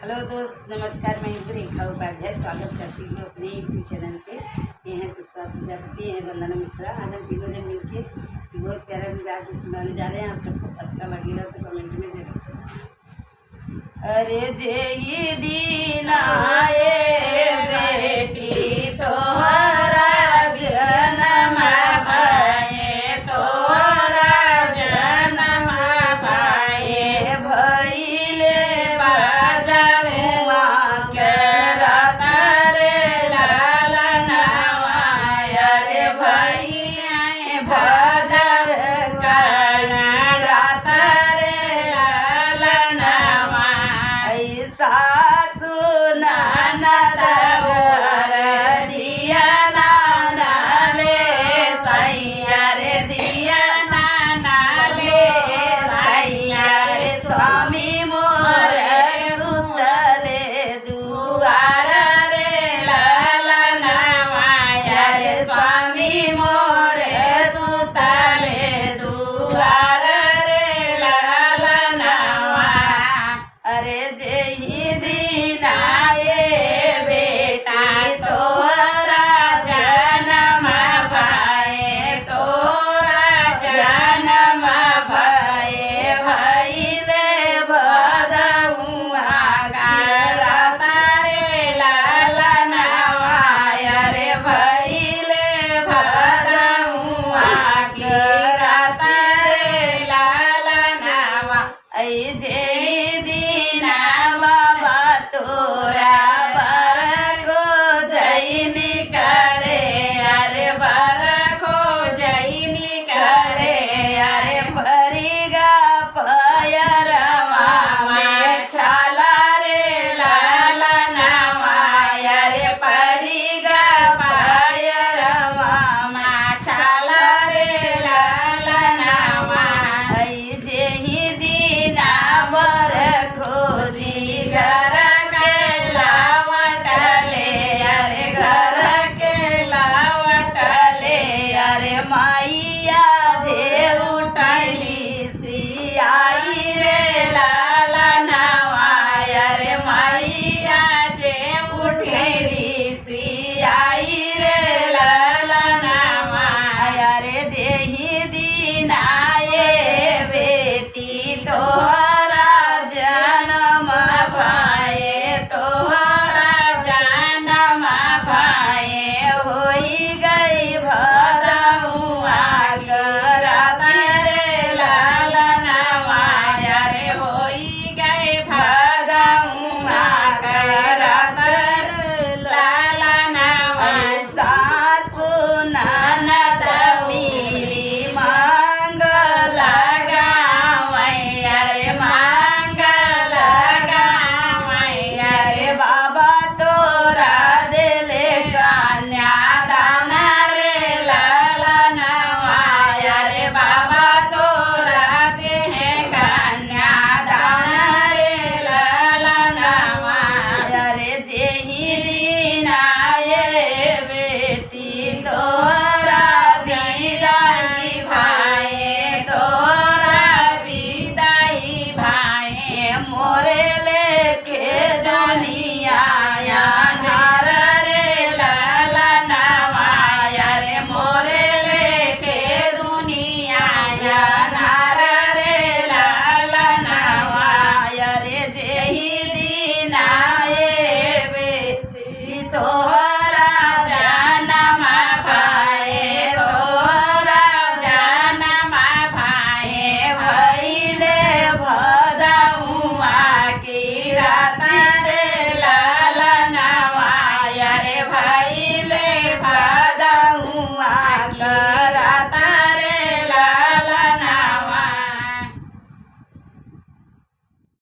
Hello दोस्त, नमस्कार। मैं इंदु रेखा उपाध्याय स्वागत करती हूँ अपने यूट्यूब चैनल पे। ये हैं पुष्पा प्रजापति, ये हैं वंदना मिश्रा। आज हम तीनों जन मिलके बहुत प्यारा विवाह सुनाने जा रहे हैं। आप सबको अच्छा लगेगा तो कमेंट में जरूर करना। अरे जे दीन आए बेटी तोहरा जन्म पाए, तोहरा जन्म पाए भइले अरे जे